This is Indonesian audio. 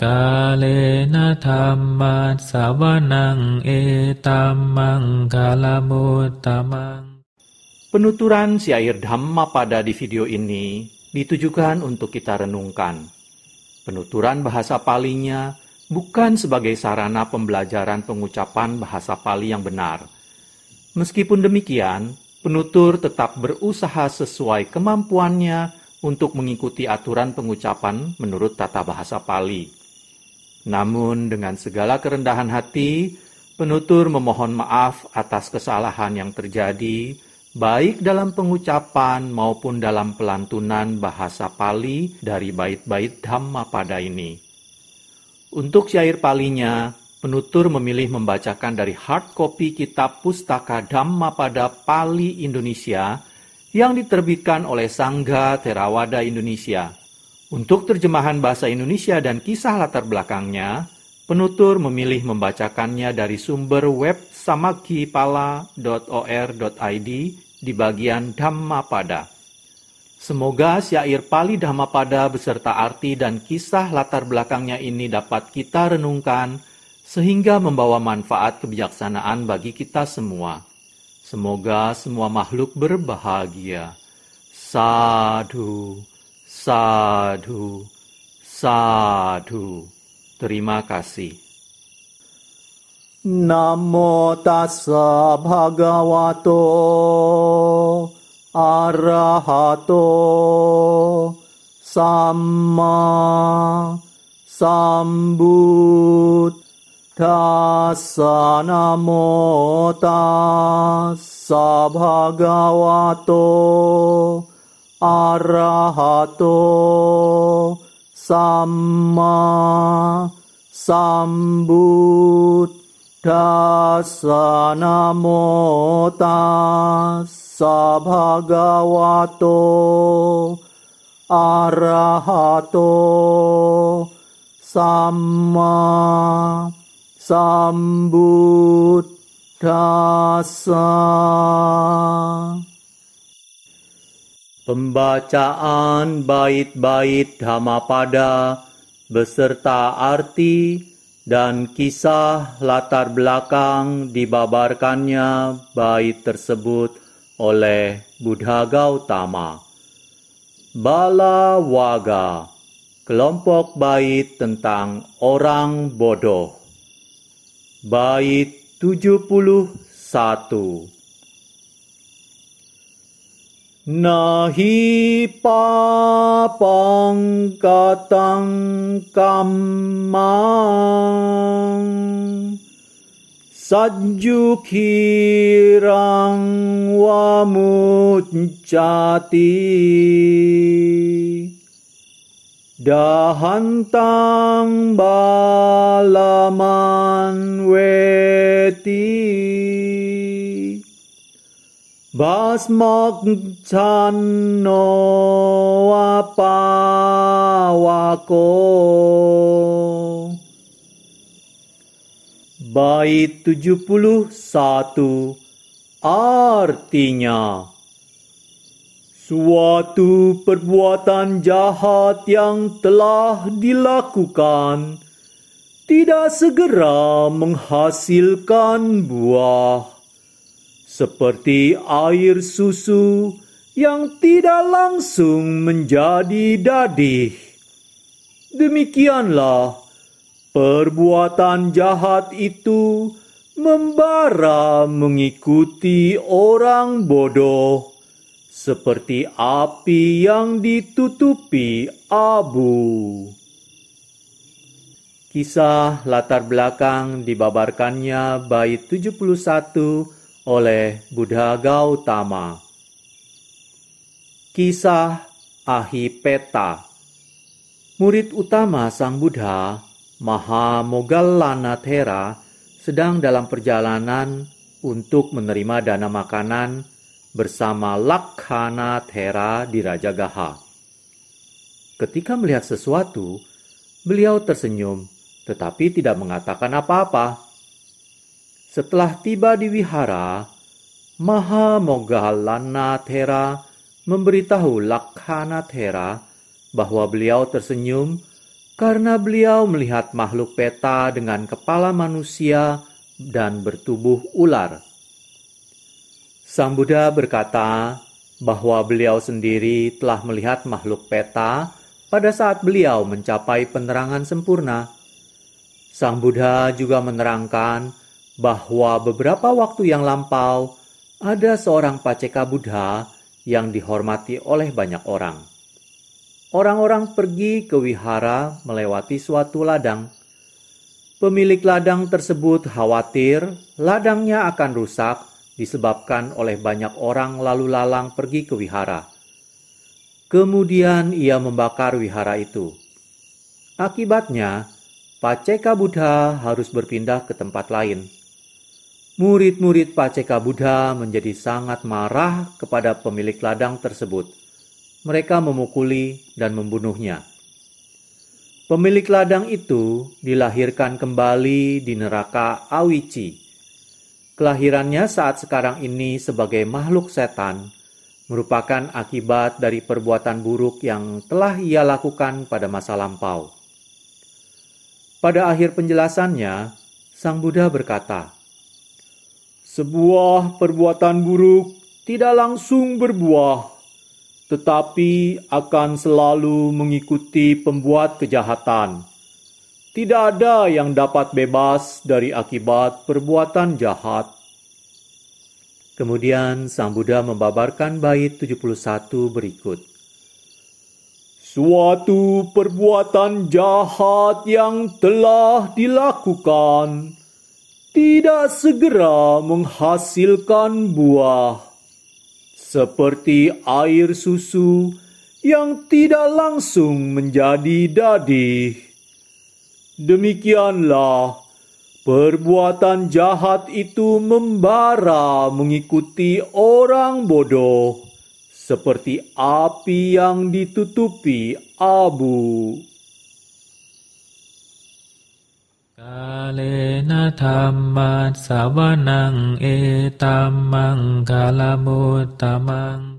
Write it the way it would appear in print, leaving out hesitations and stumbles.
Kalena dhamma sawanang etamang kalamutamang. Penuturan syair Dhammapada di video ini ditujukan untuk kita renungkan. Penuturan bahasa Palinya bukan sebagai sarana pembelajaran pengucapan bahasa Pali yang benar. Meskipun demikian, penutur tetap berusaha sesuai kemampuannya untuk mengikuti aturan pengucapan menurut tata bahasa Pali. Namun dengan segala kerendahan hati, penutur memohon maaf atas kesalahan yang terjadi, baik dalam pengucapan maupun dalam pelantunan bahasa Pali dari bait-bait Dhammapada ini. Untuk syair Palinya, penutur memilih membacakan dari hard copy kitab pustaka Dhammapada Pali Indonesia yang diterbitkan oleh Sangha Theravada Indonesia. Untuk terjemahan bahasa Indonesia dan kisah latar belakangnya, penutur memilih membacakannya dari sumber web samakkhipala.or.id di bagian Dhammapada. Semoga syair Pali Dhammapada beserta arti dan kisah latar belakangnya ini dapat kita renungkan sehingga membawa manfaat kebijaksanaan bagi kita semua. Semoga semua makhluk berbahagia. Sadhu, sadhu, sadhu. Terima kasih. Namo tassa bhagavato arahato samma sambuddhassa. Namo tassa bhagavato arahato samma sambuddhassa. Namo tassa bhagavato arahato samma sambuddhassa. Pembacaan bait-bait Dhammapada beserta arti dan kisah latar belakang dibabarkannya bait tersebut oleh Buddha Gautama. Bala Waga, kelompok bait tentang orang bodoh. Bait 71. Nahi papang katang kammang sajjukhirang wamuccati dahantang balaman weti basmakchanno apawako. Bait 71 artinya, suatu perbuatan jahat yang telah dilakukan tidak segera menghasilkan buah, seperti air susu yang tidak langsung menjadi dadih. Demikianlah perbuatan jahat itu membara mengikuti orang bodoh, seperti api yang ditutupi abu. Kisah latar belakang dibabarkannya bait 71 oleh Buddha Gautama. Kisah Ahipeta. Murid utama Sang Buddha, Mahamoggallana Thera, sedang dalam perjalanan untuk menerima dana makanan bersama Lakkana Thera di Rajagaha. Ketika melihat sesuatu, beliau tersenyum, tetapi tidak mengatakan apa-apa. Setelah tiba di wihara, Mahamoggallana Thera memberitahu Lakkana Thera bahwa beliau tersenyum karena beliau melihat makhluk peta dengan kepala manusia dan bertubuh ular. Sang Buddha berkata bahwa beliau sendiri telah melihat makhluk peta pada saat beliau mencapai penerangan sempurna. Sang Buddha juga menerangkan bahwa beberapa waktu yang lampau ada seorang paceka Buddha yang dihormati oleh banyak orang. Orang-orang pergi ke wihara melewati suatu ladang. Pemilik ladang tersebut khawatir ladangnya akan rusak disebabkan oleh banyak orang lalu lalang pergi ke wihara. Kemudian ia membakar wihara itu. Akibatnya, paceka Buddha harus berpindah ke tempat lain. Murid-murid paceka Buddha menjadi sangat marah kepada pemilik ladang tersebut. Mereka memukuli dan membunuhnya. Pemilik ladang itu dilahirkan kembali di neraka Awici. Kelahirannya saat sekarang ini sebagai makhluk setan merupakan akibat dari perbuatan buruk yang telah ia lakukan pada masa lampau. Pada akhir penjelasannya, Sang Buddha berkata, "Sebuah perbuatan buruk tidak langsung berbuah, tetapi akan selalu mengikuti pembuat kejahatan. Tidak ada yang dapat bebas dari akibat perbuatan jahat." Kemudian Sang Buddha membabarkan bait 71 berikut. "Suatu perbuatan jahat yang telah dilakukan tidak segera menghasilkan buah, seperti air susu yang tidak langsung menjadi dadih. Demikianlah, perbuatan jahat itu membara mengikuti orang bodoh, seperti api yang ditutupi abu." Kalena dhammat savanang etammang kalamutamang